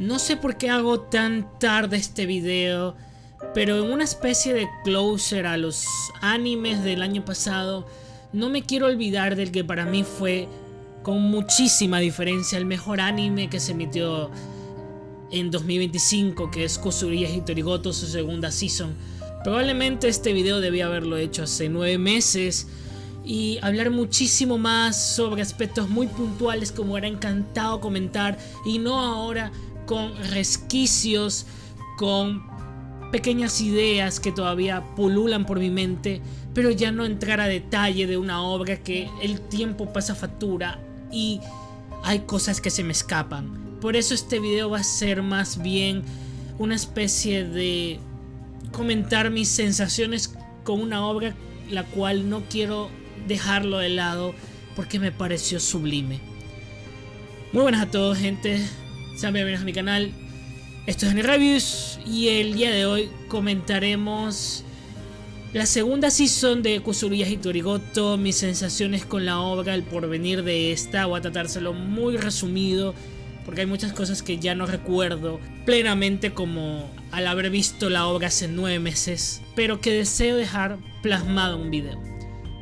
No sé por qué hago tan tarde este video, pero en una especie de closer a los animes del año pasado, no me quiero olvidar del que para mí fue con muchísima diferencia el mejor anime que se emitió en 2025, que es Kuzuriya Hitorigoto, su segunda season. Probablemente este video debía haberlo hecho hace 9 meses y hablar muchísimo más sobre aspectos muy puntuales como era encantado comentar, y no ahora con resquicios, con pequeñas ideas que todavía pululan por mi mente, pero ya no entrar a detalle de una obra que el tiempo pasa factura y hay cosas que se me escapan. Por eso este video va a ser más bien una especie de comentar mis sensaciones con una obra la cual no quiero dejarlo de lado porque me pareció sublime. Muy buenas a todos, gente, sean bienvenidos a mi canal. Esto es AniReviews y el día de hoy comentaremos la segunda season de Kuzuriya Hitorigoto, mis sensaciones con la obra, el porvenir de esta. Voy a tratárselo muy resumido porque hay muchas cosas que ya no recuerdo plenamente, como al haber visto la obra hace 9 meses, pero que deseo dejar plasmado en un video.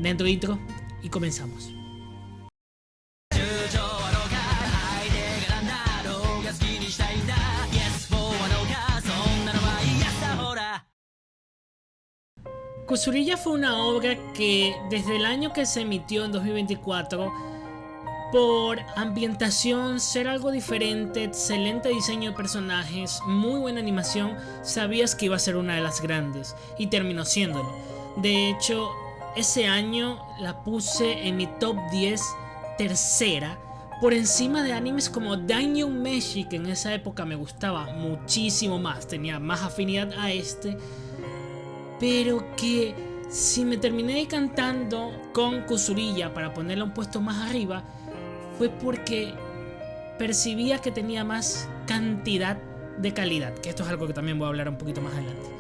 Dentro intro y comenzamos. Kuzuriya fue una obra que desde el año que se emitió en 2024, por ambientación, ser algo diferente, excelente diseño de personajes, muy buena animación, sabías que iba a ser una de las grandes y terminó siéndolo. De hecho, ese año la puse en mi top 10 tercera, por encima de animes como Daimyo Meshi, que en esa época me gustaba muchísimo más, tenía más afinidad a este, pero que si me terminé decantando con Kuzuriya para ponerla un puesto más arriba, fue porque percibía que tenía más cantidad de calidad, que esto es algo que también voy a hablar un poquito más adelante.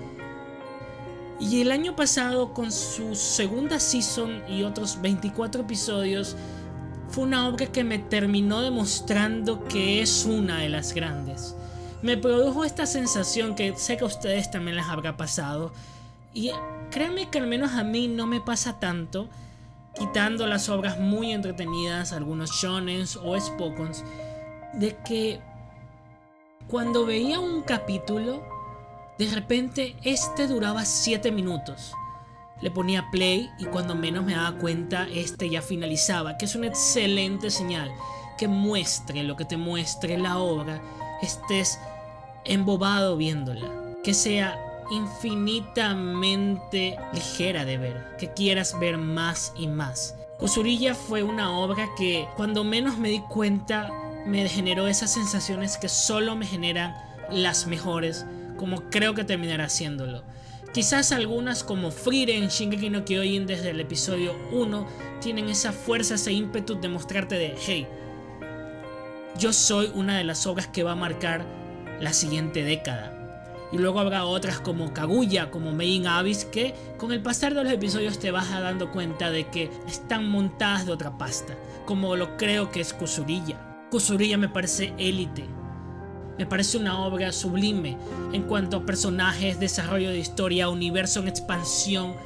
Y el año pasado, con su segunda season y otros 24 episodios, fue una obra que me terminó demostrando que es una de las grandes. Me produjo esta sensación que sé que a ustedes también les habrá pasado, y créanme que al menos a mí no me pasa tanto, quitando las obras muy entretenidas, algunos shonens o spokons, de que cuando veía un capítulo, de repente este duraba 7 minutos. Le ponía play y cuando menos me daba cuenta este ya finalizaba, que es una excelente señal, que muestre lo que te muestre la obra, estés embobado viéndola, que sea infinitamente ligera de ver, que quieras ver más y más. Kuzuriya fue una obra que cuando menos me di cuenta me generó esas sensaciones que solo me generan las mejores, como creo que terminará haciéndolo. Quizás algunas como Frieren en Shingeki no Kyojin desde el episodio 1 tienen esa fuerza, ese ímpetu de mostrarte de hey, yo soy una de las obras que va a marcar la siguiente década. Y luego habrá otras como Kaguya, como Made in Abyss, que con el pasar de los episodios te vas dando cuenta de que están montadas de otra pasta, como lo creo que es Kuzuriya. Kuzuriya me parece élite, me parece una obra sublime en cuanto a personajes, desarrollo de historia, universo en expansión,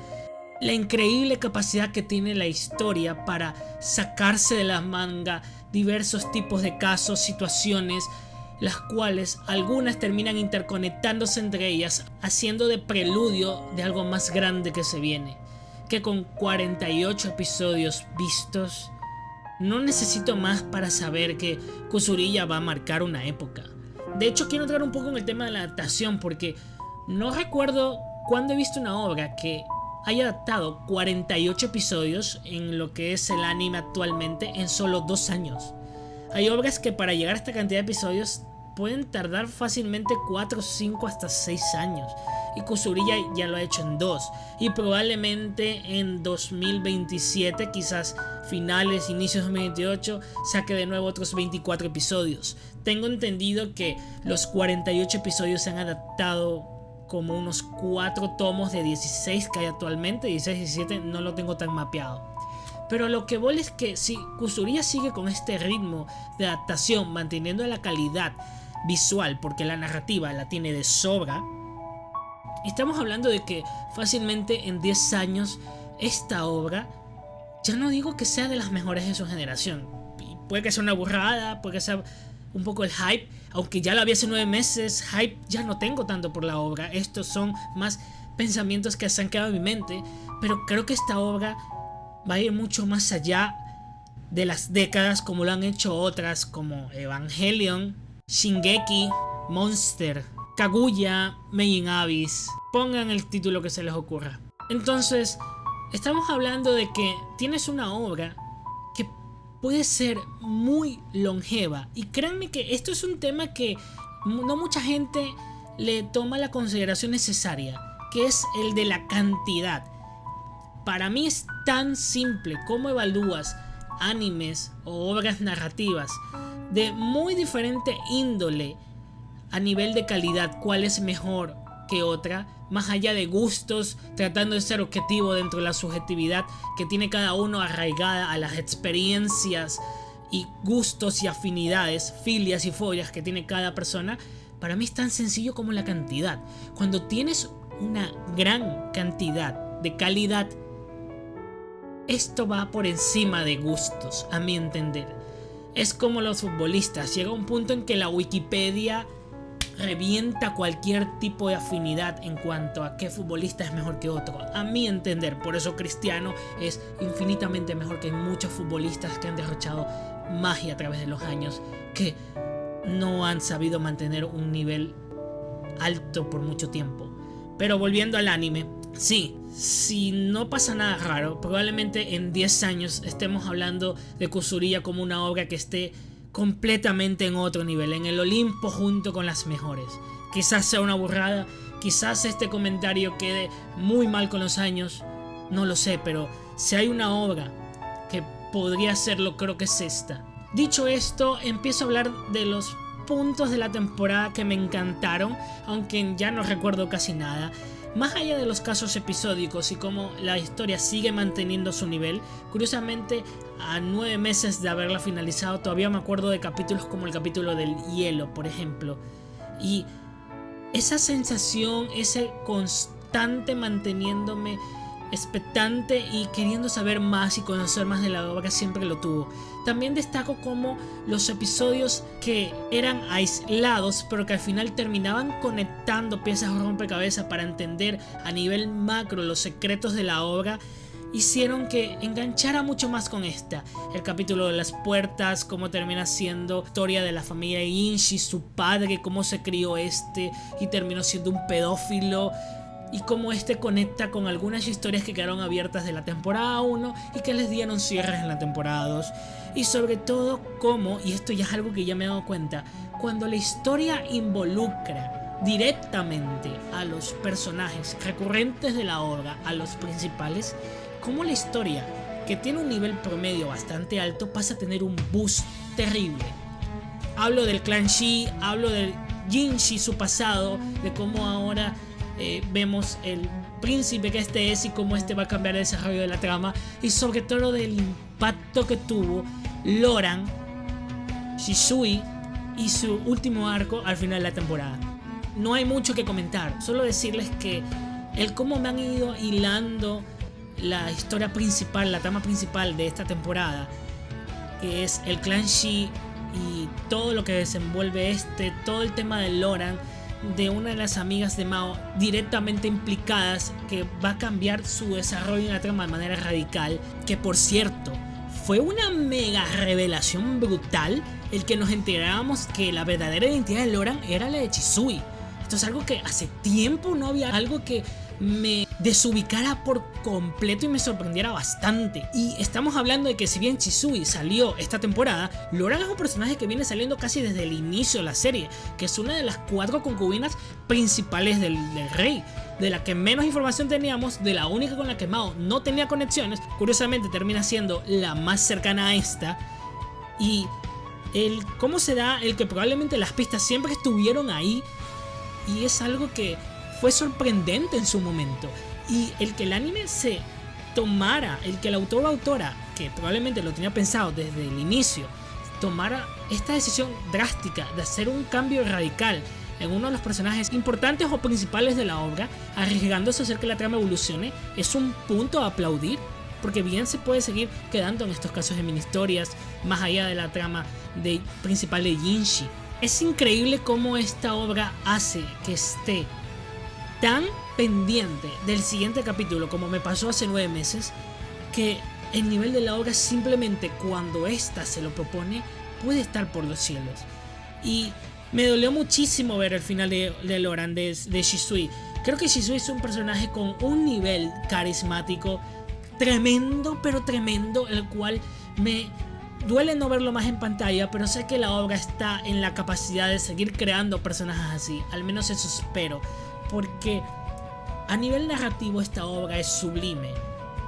la increíble capacidad que tiene la historia para sacarse de la manga diversos tipos de casos, situaciones, las cuales algunas terminan interconectándose entre ellas, haciendo de preludio de algo más grande que se viene. Que con 48 episodios vistos, no necesito más para saber que Kuzuriya va a marcar una época. De hecho, quiero entrar un poco en el tema de la adaptación, porque no recuerdo cuándo he visto una obra que haya adaptado 48 episodios en lo que es el anime actualmente en solo 2 años. Hay obras que para llegar a esta cantidad de episodios pueden tardar fácilmente 4, 5, hasta 6 años. Y Kuzuriya ya lo ha hecho en 2. Y probablemente en 2027, quizás finales, inicios de 2028, saque de nuevo otros 24 episodios. Tengo entendido que los 48 episodios se han adaptado como unos 4 tomos de 16 que hay actualmente. 16, 17 no lo tengo tan mapeado. Pero lo que voy es que si Kuzuriya sigue con este ritmo de adaptación, manteniendo la calidad visual, porque la narrativa la tiene de sobra. Estamos hablando de que fácilmente en 10 años esta obra, ya no digo que sea de las mejores de su generación, puede que sea una burrada, puede que sea un poco el hype, aunque ya lo vi hace 9 meses, hype ya no tengo tanto por la obra. Estos son más pensamientos que se han quedado en mi mente, pero creo que esta obra va a ir mucho más allá de las décadas, como lo han hecho otras como Evangelion, Shingeki, Monster, Kaguya, Made in Abyss. Pongan el título que se les ocurra. Entonces, estamos hablando de que tienes una obra que puede ser muy longeva. Y créanme que esto es un tema que no mucha gente le toma la consideración necesaria, que es el de la cantidad. Para mí es tan simple cómo evalúas animes o obras narrativas de muy diferente índole a nivel de calidad, cuál es mejor que otra, más allá de gustos, tratando de ser objetivo dentro de la subjetividad que tiene cada uno arraigada a las experiencias y gustos y afinidades, filias y fobias que tiene cada persona. Para mí es tan sencillo como la cantidad. Cuando tienes una gran cantidad de calidad, esto va por encima de gustos, a mi entender. Es como los futbolistas, llega un punto en que la Wikipedia revienta cualquier tipo de afinidad en cuanto a qué futbolista es mejor que otro, a mi entender. Por eso Cristiano es infinitamente mejor que muchos futbolistas que han derrochado magia a través de los años, que no han sabido mantener un nivel alto por mucho tiempo. Pero volviendo al anime, sí, si no pasa nada raro, probablemente en 10 años estemos hablando de Kuzuriya como una obra que esté completamente en otro nivel, en el Olimpo junto con las mejores. Quizás sea una burrada, quizás este comentario quede muy mal con los años, no lo sé, pero si hay una obra que podría hacerlo, creo que es esta. Dicho esto, empiezo a hablar de los puntos de la temporada que me encantaron, aunque ya no recuerdo casi nada. Más allá de los casos episódicos y cómo la historia sigue manteniendo su nivel, curiosamente a 9 meses de haberla finalizado todavía me acuerdo de capítulos como el capítulo del hielo, por ejemplo. Y esa sensación, ese constante manteniéndome expectante y queriendo saber más y conocer más de la obra siempre lo tuvo. También destaco como los episodios que eran aislados pero que al final terminaban conectando piezas de rompecabezas para entender a nivel macro los secretos de la obra, hicieron que enganchara mucho más con esta. El capítulo de las puertas, cómo termina siendo historia de la familia Inshi, su padre, cómo se crió y terminó siendo un pedófilo, y cómo conecta con algunas historias que quedaron abiertas de la temporada 1 y que les dieron cierres en la temporada 2. Y sobre todo cómo, y esto ya es algo que ya me he dado cuenta, cuando la historia involucra directamente a los personajes recurrentes de la obra, a los principales, cómo la historia, que tiene un nivel promedio bastante alto, pasa a tener un boost terrible. Hablo del clan Shi, hablo del Jinshi, su pasado, de cómo ahora vemos el príncipe que es y cómo va a cambiar el desarrollo de la trama, y sobre todo del impacto que tuvo Loran, Shisui y su último arco al final de la temporada. No hay mucho que comentar, solo decirles que el cómo me han ido hilando la historia principal, la trama principal de esta temporada, que es el clan Shi y todo lo que desenvuelve todo el tema de Loran, de una de las amigas de Mao directamente implicadas, que va a cambiar su desarrollo en la trama de manera radical, que por cierto fue una mega revelación brutal el que nos enteráramos que la verdadera identidad de Loran era la de Chisui. Esto es algo que hace tiempo no había algo que me desubicara por completo y me sorprendiera bastante. Y estamos hablando de que si bien Chisui salió esta temporada, Loran es un personaje que viene saliendo casi desde el inicio de la serie, que es una de las 4 concubinas principales del rey, de la que menos información teníamos, de la única con la que Mao no tenía conexiones. Curiosamente termina siendo la más cercana a esta. Y cómo se da el que probablemente las pistas siempre estuvieron ahí, y es algo que fue sorprendente en su momento. Y el que el anime se tomara, el que el autor o autora, que probablemente lo tenía pensado desde el inicio, tomara esta decisión drástica de hacer un cambio radical en uno de los personajes importantes o principales de la obra, arriesgándose a hacer que la trama evolucione, es un punto a aplaudir, porque bien se puede seguir quedando en estos casos de mini historias más allá de la trama principal de Jinshi. Es increíble cómo esta obra hace que esté tan pendiente del siguiente capítulo como me pasó hace 9 meses, que el nivel de la obra simplemente cuando ésta se lo propone puede estar por los cielos. Y me dolió muchísimo ver el final de Loran, de Shisui. Creo que Shisui es un personaje con un nivel carismático tremendo, pero tremendo, el cual me duele no verlo más en pantalla, pero sé que la obra está en la capacidad de seguir creando personajes así, al menos eso espero, porque a nivel narrativo esta obra es sublime,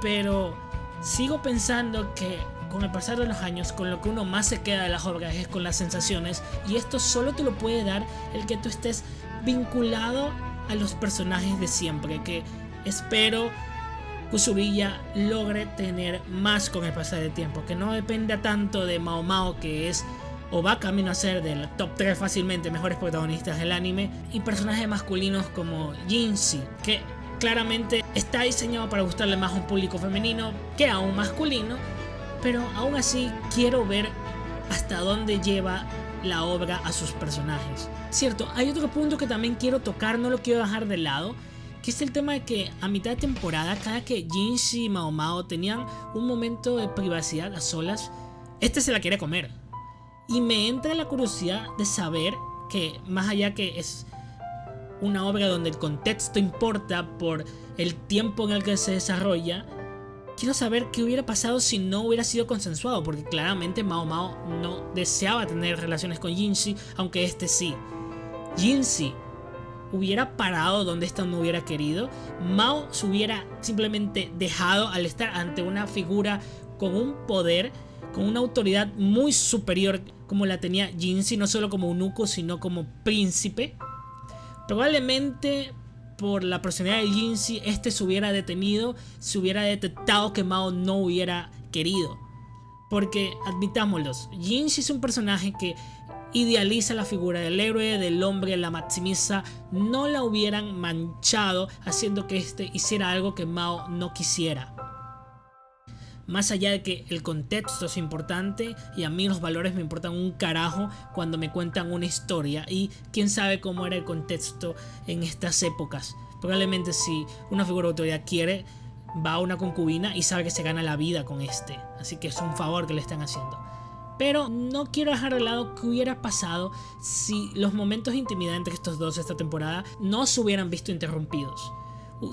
pero sigo pensando que con el pasar de los años, con lo que uno más se queda de las obras es con las sensaciones, y esto solo te lo puede dar el que tú estés vinculado a los personajes de siempre, que espero Kusubiya logre tener más con el pasar del tiempo, que no dependa tanto de Mao Mao, que es o va camino a ser del top 3 fácilmente mejores protagonistas del anime, y personajes masculinos como Jinshi, que claramente está diseñado para gustarle más a un público femenino que a un masculino, pero aún así quiero ver hasta dónde lleva la obra a sus personajes. Cierto, hay otro punto que también quiero tocar, no lo quiero dejar de lado, que es el tema de que a mitad de temporada, cada que Jinshi y Mao Mao tenían un momento de privacidad a solas, este se la quiere comer. Y me entra la curiosidad de saber que, más allá que es una obra donde el contexto importa por el tiempo en el que se desarrolla, quiero saber qué hubiera pasado si no hubiera sido consensuado, porque claramente Mao Mao no deseaba tener relaciones con Jinshi, aunque este sí. Jinshi hubiera parado donde esta no hubiera querido, Mao se hubiera simplemente dejado al estar ante una figura con un poder, con una autoridad muy superior como la tenía Jinshi, no solo como eunuco sino como príncipe. Probablemente por la personalidad de Jinshi este se hubiera detenido, se hubiera detectado que Mao no hubiera querido, porque admitámoslo, Jinshi es un personaje que idealiza la figura del héroe, del hombre, la maximiza, no la hubieran manchado haciendo que este hiciera algo que Mao no quisiera. Más allá de que el contexto es importante, y a mí los valores me importan un carajo cuando me cuentan una historia, y quién sabe cómo era el contexto en estas épocas. Probablemente si una figura de autoridad quiere, va a una concubina y sabe que se gana la vida con este, así que es un favor que le están haciendo. Pero no quiero dejar de lado qué hubiera pasado si los momentos de intimidad entre estos dos esta temporada no se hubieran visto interrumpidos,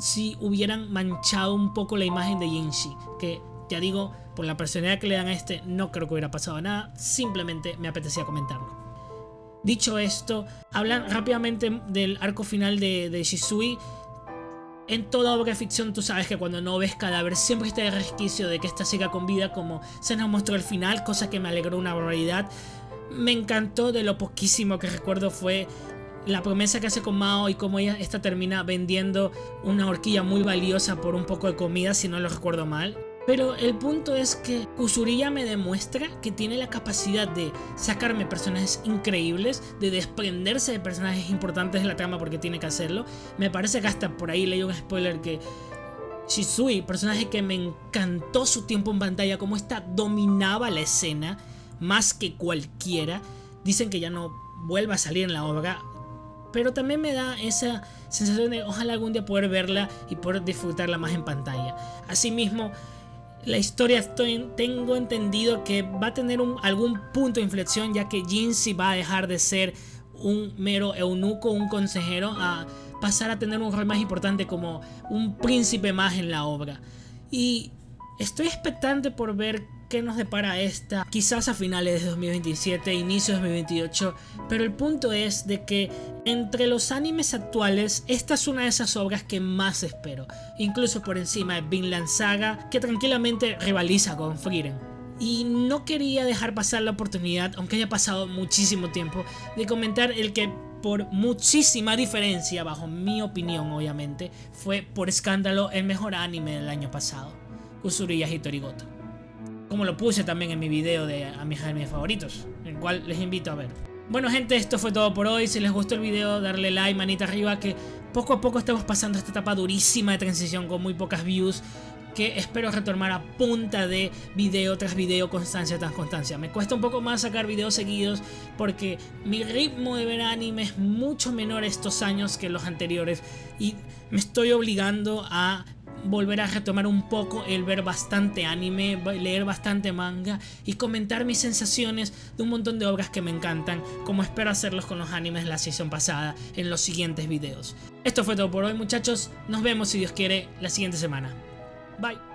si hubieran manchado un poco la imagen de Jinshi, que ya digo, por la personalidad que le dan a este, no creo que hubiera pasado nada, simplemente me apetecía comentarlo. Dicho esto, hablan rápidamente del arco final de Shisui. En toda obra de ficción tú sabes que cuando no ves cadáver siempre está el resquicio de que esta siga con vida, como se nos mostró el final, cosa que me alegró una barbaridad. Me encantó, de lo poquísimo que recuerdo fue la promesa que hace con Mao y cómo esta termina vendiendo una horquilla muy valiosa por un poco de comida, si no lo recuerdo mal. Pero el punto es que Kusubiya me demuestra que tiene la capacidad de sacarme personajes increíbles, de desprenderse de personajes importantes de la trama porque tiene que hacerlo. Me parece que hasta por ahí leí un spoiler que Shisui, personaje que me encantó su tiempo en pantalla, como esta dominaba la escena más que cualquiera. Dicen que ya no vuelva a salir en la obra, pero también me da esa sensación de ojalá algún día poder verla y poder disfrutarla más en pantalla. Asimismo, la historia tengo entendido que va a tener algún punto de inflexión, ya que Jinshi va a dejar de ser un mero eunuco, un consejero, a pasar a tener un rol más importante como un príncipe más en la obra. Y estoy expectante por ver qué nos depara esta, quizás a finales de 2027, inicios de 2028, pero el punto es de que entre los animes actuales, esta es una de esas obras que más espero, incluso por encima de Vinland Saga, que tranquilamente rivaliza con Frieren. Y no quería dejar pasar la oportunidad, aunque haya pasado muchísimo tiempo, de comentar el que por muchísima diferencia, bajo mi opinión obviamente, fue por escándalo el mejor anime del año pasado, Kusubiya Hitorigoto. como lo puse también en mi video de a mis animes favoritos, el cual les invito a ver. Bueno gente, esto fue todo por hoy. Si les gustó el video, darle like, manita arriba, que poco a poco estamos pasando esta etapa durísima de transición con muy pocas views, que espero retomar a punta de video tras video, constancia tras constancia. Me cuesta un poco más sacar videos seguidos porque mi ritmo de ver anime es mucho menor estos años que los anteriores y me estoy obligando a volver a retomar un poco el ver bastante anime, leer bastante manga y comentar mis sensaciones de un montón de obras que me encantan, como espero hacerlos con los animes de la season pasada en los siguientes videos. Esto fue todo por hoy muchachos, nos vemos si Dios quiere la siguiente semana. Bye.